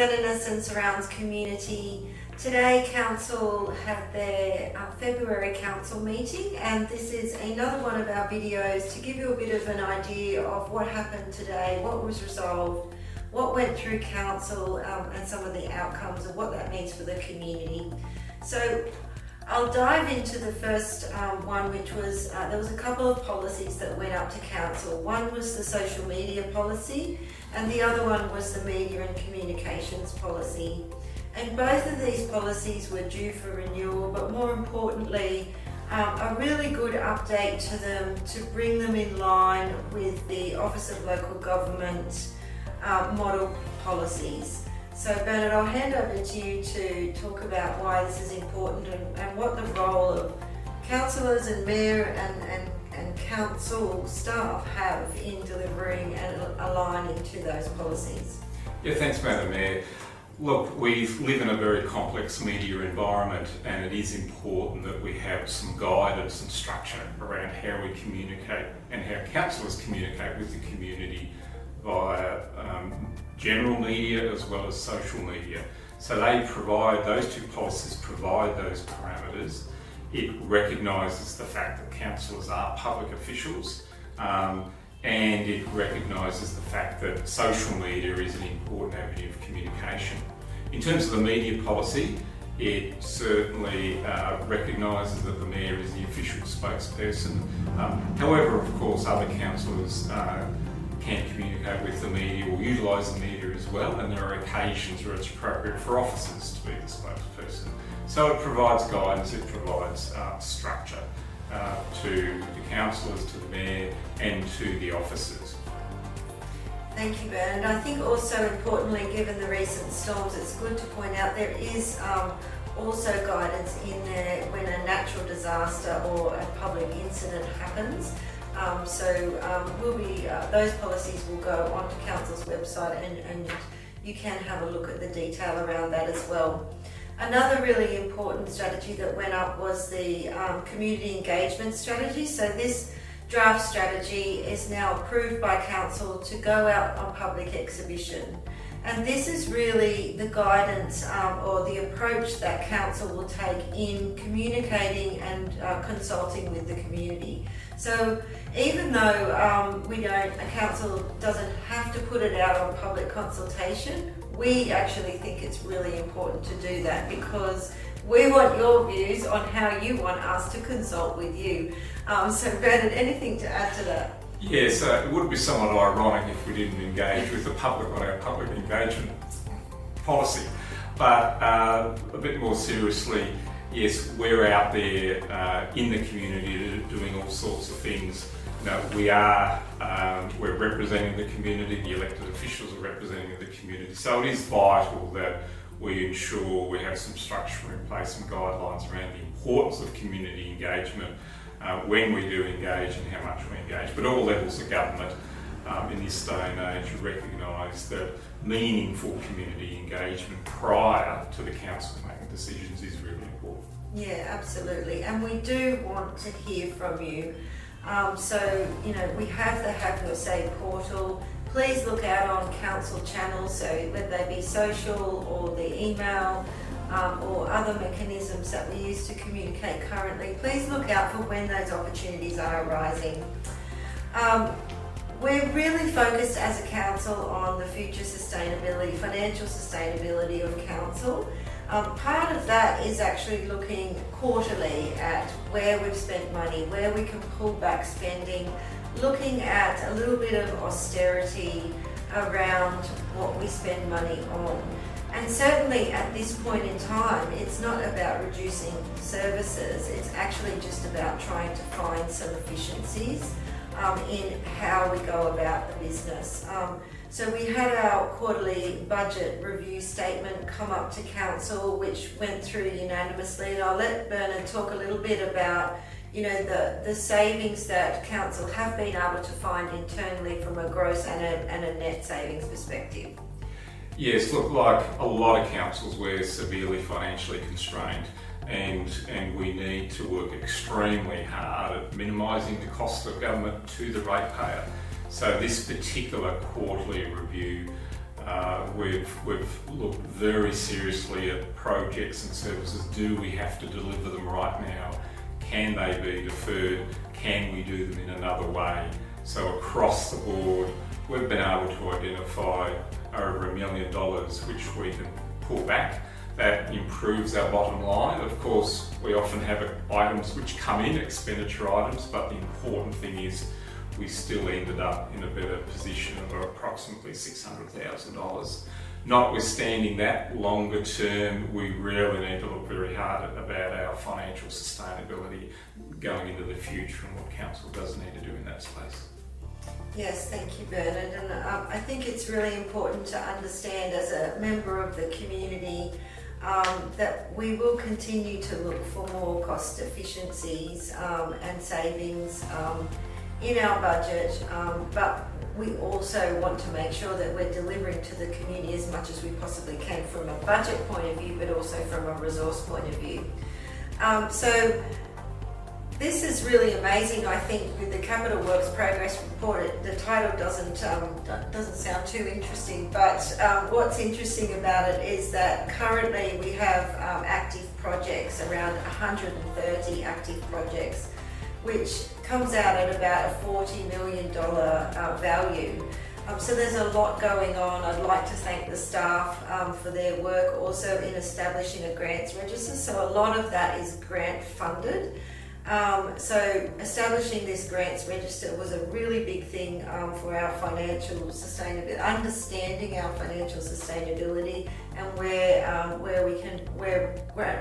Vernon and Surrounds community. Today Council had their February Council meeting, and this is another one of our videos to give you a bit of an idea of what happened today, what was resolved, what went through Council, and some of the outcomes of what that means for the community. So I'll dive into the first one, which was, there was a couple of policies that went up to Council. One was the social media policy, and the other one was the media and communications policy. And both of these policies were due for renewal, but more importantly, a really good update to them to bring them in line with the Office of Local Government model policies. So Bernard, I'll hand over to you to talk about why this is important and what the role of councillors and mayor and council staff have in delivering and aligning to those policies. Yeah, thanks, Madam Mayor. Look, we live in a very complex media environment, and it is important that we have some guidance and structure around how we communicate and how councillors communicate with the community via general media as well as social media. So those two policies provide those parameters. It recognises the fact that councillors are public officials, and it recognises the fact that social media is an important avenue of communication. In terms of the media policy, it certainly recognises that the Mayor is the official spokesperson. However, of course, other councillors can communicate with the media or utilise the media as well, and there are occasions where it's appropriate for officers to be the spokesperson. So it provides guidance, it provides structure to the councillors, to the Mayor and to the officers. Thank you, Bernard. I think also importantly, given the recent storms, it's good to point out there is also guidance in there when a natural disaster or a public incident happens. Those policies will go onto Council's website and you can have a look at the detail around that as well. Another really important strategy that went up was the community engagement strategy. So this draft strategy is now approved by Council to go out on public exhibition. And this is really the guidance or the approach that Council will take in communicating and consulting with the community. So even though a council doesn't have to put it out on public consultation, we actually think it's really important to do that because we want your views on how you want us to consult with you. So Bernard, anything to add to that? Yes, it would be somewhat ironic if we didn't engage with the public on our public engagement policy. But a bit more seriously, yes, we're out there in the community doing all sorts of things. You know, we're representing the community, the elected officials are representing the community. So it is vital that we ensure we have some structure in place, some guidelines around the importance of community engagement, when we do engage and how much we engage. But all levels of government in this day and age recognise that meaningful community engagement prior to the council making decisions is really important. Yeah, absolutely. And we do want to hear from you. So, we have the Have Your Say portal. Please look out on council channels, so whether they be social or the email or other mechanisms that we use to communicate currently. Please look out for when those opportunities are arising. We're really focused as a council on the future sustainability, financial sustainability of council. Part of that is actually looking quarterly at where we've spent money, where we can pull back spending, looking at a little bit of austerity around what we spend money on. And certainly at this point in time, it's not about reducing services, it's actually just about trying to find some efficiencies in how we go about the business. So we had our quarterly budget review statement come up to council, which went through unanimously, and I'll let Bernard talk a little bit about the savings that council have been able to find internally from a gross and a net savings perspective. Yes, look, like a lot of councils, we're severely financially constrained, and we need to work extremely hard at minimising the cost of government to the ratepayer. So this particular quarterly review We've looked very seriously at projects and services. Do we have to deliver them right now? Can they be deferred? Can we do them in another way? So across the board, we've been able to identify over $1 million which we can pull back. That improves our bottom line. Of course, we often have items which come in, expenditure items, but the important thing is we still ended up in a better position of approximately $600,000. Notwithstanding that, longer term, we really need to look very hard about our financial sustainability going into the future and what council does need to do in that space. Yes, thank you, Bernard. And I think it's really important to understand as a member of the community that we will continue to look for more cost efficiencies and savings in our budget, but we also want to make sure that we're delivering to the community as much as we possibly can from a budget point of view, but also from a resource point of view. So this is really amazing. I think with the Capital Works Progress Report, the title doesn't sound too interesting, but what's interesting about it is that currently we have active projects, around 130 active projects, which comes out at about a $40 million value. So there's a lot going on. I'd like to thank the staff for their work also in establishing a grants register. So a lot of that is grant funded. So establishing this grants register was a really big thing for our financial sustainability, understanding our financial sustainability and where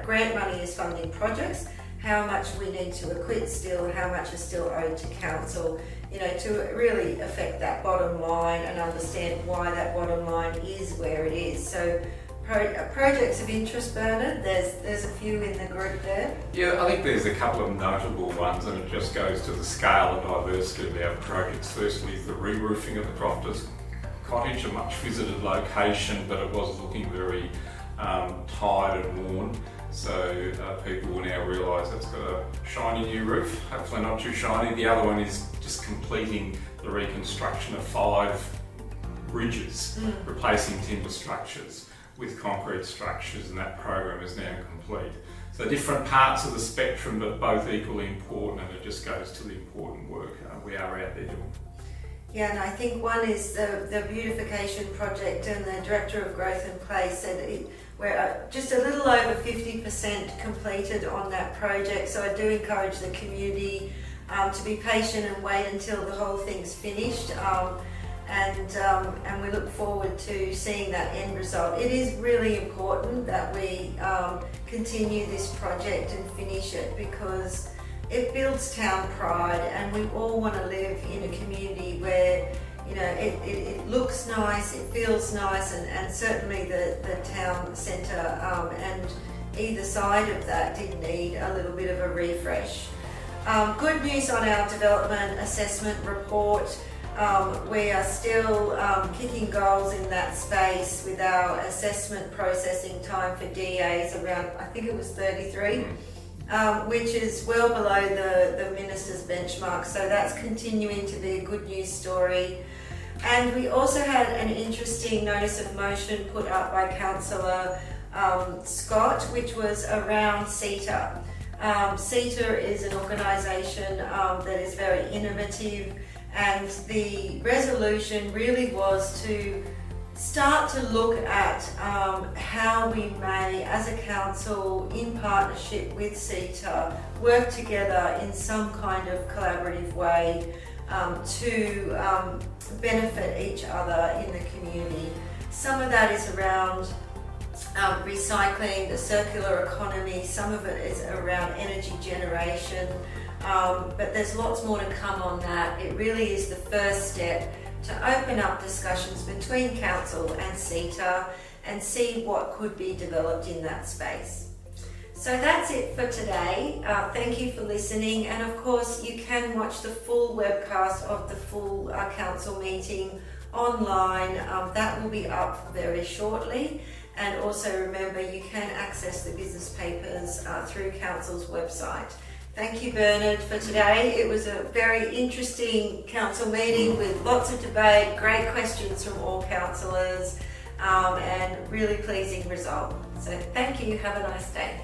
grant money is funding projects, how much we need to acquit still, how much is still owed to council, to really affect that bottom line and understand why that bottom line is where it is. So projects of interest, Bernard, there's a few in the group there. Yeah, I think there's a couple of notable ones, and it just goes to the scale and diversity of our projects. Firstly, the re-roofing of the Crofters Cottage, a much visited location, but it was looking very tired and worn. So people will now realise it's got a shiny new roof, hopefully not too shiny. The other one is just completing the reconstruction of 5 bridges, replacing timber structures with concrete structures, and that program is now complete. So different parts of the spectrum, but both equally important, and it just goes to the important work we are out there doing. Yeah, and I think one is the beautification project, and the Director of Growth and Place said we're just a little over 50% completed on that project. So I do encourage the community to be patient and wait until the whole thing's finished. And we look forward to seeing that end result. It is really important that we continue this project and finish it, because it builds town pride, and we all want to live in a community where it looks nice, it feels nice, and certainly the town centre and either side of that did need a little bit of a refresh. Good news on our development assessment report. We are still kicking goals in that space with our assessment processing time for DAs around, I think it was 33, which is well below the Minister's benchmark. So that's continuing to be a good news story. And we also had an interesting notice of motion put up by Councillor Scott, which was around CETA. CETA is an organisation that is very innovative, and the resolution really was to start to look at how we may, as a council, in partnership with CETA, work together in some kind of collaborative way to benefit each other in the community. Some of that is around recycling, the circular economy, some of it is around energy generation, but there's lots more to come on that. It really is the first step to open up discussions between council and CETA and see what could be developed in that space. So that's it for today. Thank you for listening, and of course you can watch the full webcast of the full council meeting online. That will be up very shortly, and also remember you can access the business papers through council's website. Thank you, Bernard, for today. It was a very interesting council meeting with lots of debate, great questions from all councillors, and really pleasing result. So thank you. Have a nice day.